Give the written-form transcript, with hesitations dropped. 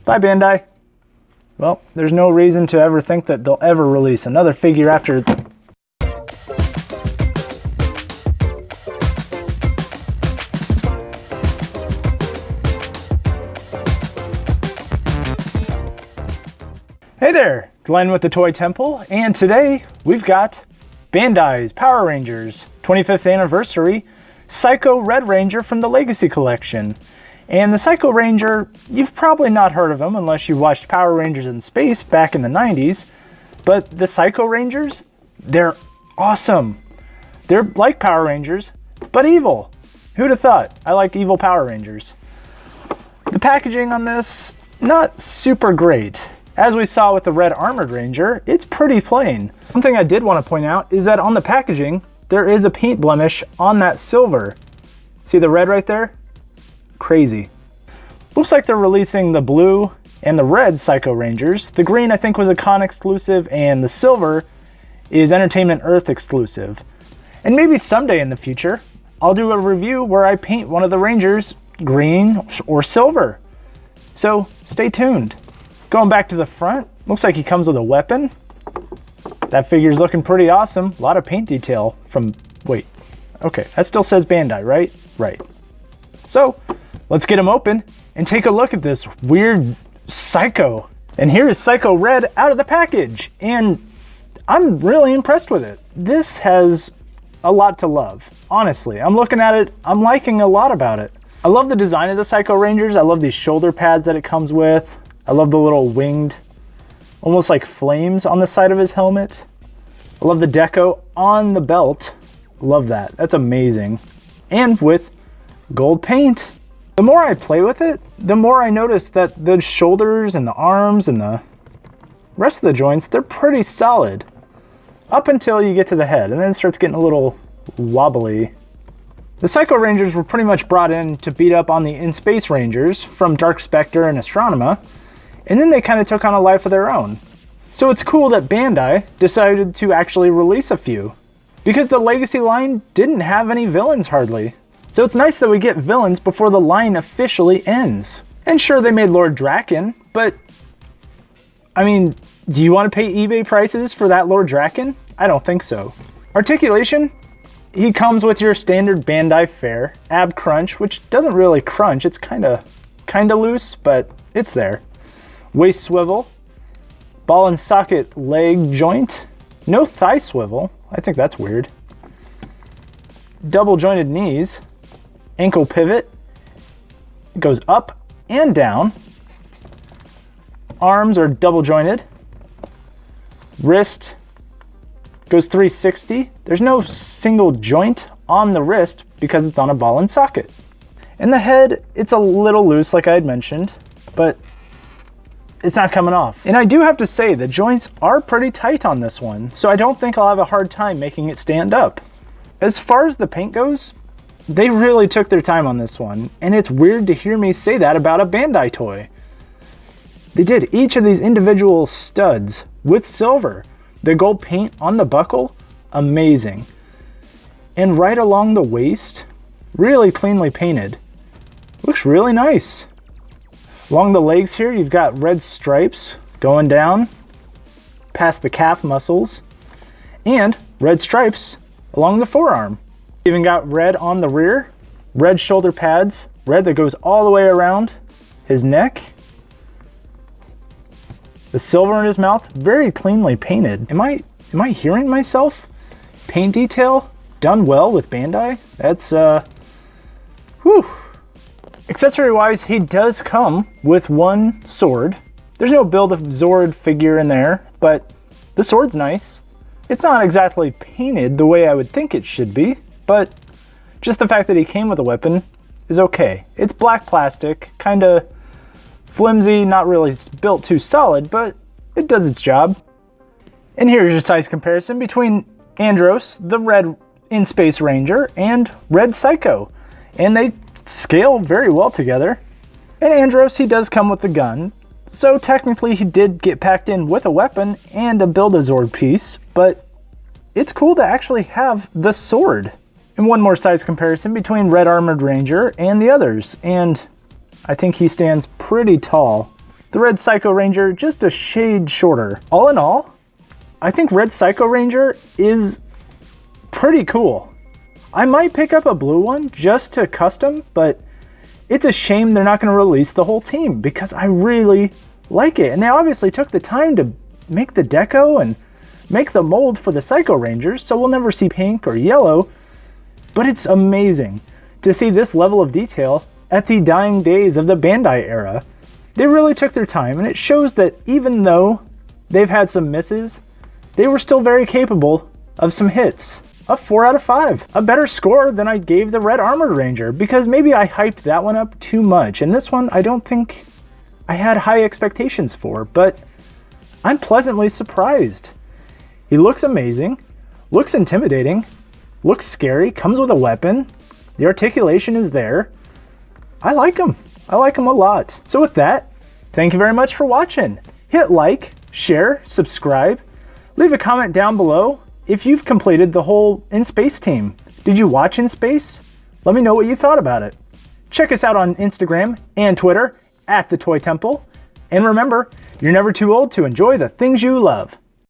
Bye, Bandai. Well, there's no reason to ever think that they'll ever release another figure after... Hey there, Glenn with the Toy Temple, and today we've got Bandai's Power Rangers 25th Anniversary Psycho Red Ranger from the Legacy Collection. And the Psycho Ranger, you've probably not heard of him unless you watched Power Rangers in Space back in the 90s, but the Psycho Rangers, they're awesome. They're like Power Rangers, but evil. Who'd have thought? I like evil Power Rangers. The packaging on this, not super great. As we saw with the Red Armored Ranger, it's pretty plain. One thing I did want to point out is that on the packaging, there is a paint blemish on that silver. See the red right there? Crazy. Looks like they're releasing the blue and the red Psycho Rangers. The green I think was a con exclusive, and the silver is Entertainment Earth exclusive. And maybe someday in the future, I'll do a review where I paint one of the Rangers green or silver. So stay tuned. Going back to the front, looks like he comes with a weapon. That figure's looking pretty awesome. A lot of paint detail from, wait, okay, that still says Bandai, right? Right. So, let's get him open and take a look at this weird Psycho. And here is Psycho Red out of the package. And I'm really impressed with it. This has a lot to love, honestly. I'm looking at it, I'm liking a lot about it. I love the design of the Psycho Rangers. I love these shoulder pads that it comes with. I love the little winged, almost like flames on the side of his helmet. I love the deco on the belt. Love that. That's amazing. And with gold paint. The more I play with it, the more I notice that the shoulders and the arms and the rest of the joints, they're pretty solid. Up until you get to the head, and then it starts getting a little wobbly. The Psycho Rangers were pretty much brought in to beat up on the In-Space Rangers from Dark Spectre and Astronema. And then they kind of took on a life of their own. So it's cool that Bandai decided to actually release a few, because the Legacy line didn't have any villains hardly. So it's nice that we get villains before the line officially ends. And sure, they made Lord Draken, but I mean, do you want to pay eBay prices for that Lord Draken? I don't think so. Articulation, he comes with your standard Bandai fare, ab crunch, which doesn't really crunch, it's kind of loose, but it's there. Waist swivel, ball and socket leg joint, no thigh swivel, I think that's weird. Double jointed knees, ankle pivot, it goes up and down. Arms are double jointed. Wrist goes 360. There's no single joint on the wrist because it's on a ball and socket. And the head, it's a little loose like I had mentioned, but it's not coming off. And I do have to say, the joints are pretty tight on this one, so I don't think I'll have a hard time making it stand up. As far as the paint goes, they really took their time on this one, and it's weird to hear me say that about a Bandai toy. They did each of these individual studs with silver. The gold paint on the buckle, amazing. And right along the waist, really cleanly painted. Looks really nice. Along the legs here, you've got red stripes going down past the calf muscles, and red stripes along the forearm. Even got red on the rear, red shoulder pads, red that goes all the way around his neck. The silver in his mouth, very cleanly painted. Am I hearing myself? Paint detail done well with Bandai. That's whew. Accessory wise, he does come with one sword. There's no Build a Zord figure in there, but the sword's nice. It's not exactly painted the way I would think it should be, but just the fact that he came with a weapon is okay. It's black plastic, kind of flimsy, not really built too solid, but it does its job. And here's your size comparison between Andros, the red In-Space Ranger, and Red Psycho. And they scale very well together. And Andros, he does come with the gun, so technically he did get packed in with a weapon and a Build-A-Zord piece, but it's cool to actually have the sword. And one more size comparison between Red Armored Ranger and the others, and I think he stands pretty tall. The red Psycho Ranger just a shade shorter. All in all, I think red Psycho Ranger is pretty cool. I might pick up a blue one just to custom, but it's a shame they're not going to release the whole team because I really like it. And they obviously took the time to make the deco and make the mold for the Psycho Rangers, so we'll never see pink or yellow, but it's amazing to see this level of detail at the dying days of the Bandai era. They really took their time, and it shows that even though they've had some misses, they were still very capable of some hits. A 4 out of 5. A better score than I gave the Red Armored Ranger, because maybe I hyped that one up too much, and this one I don't think I had high expectations for, but I'm pleasantly surprised. He looks amazing, looks intimidating, looks scary, comes with a weapon, the articulation is there. I like him. I like him a lot. So with that, thank you very much for watching. Hit like, share, subscribe, leave a comment down below if you've completed the whole In Space team. Did you watch In Space? Let me know what you thought about it. Check us out on Instagram and Twitter @TheToyTemple. And remember, you're never too old to enjoy the things you love.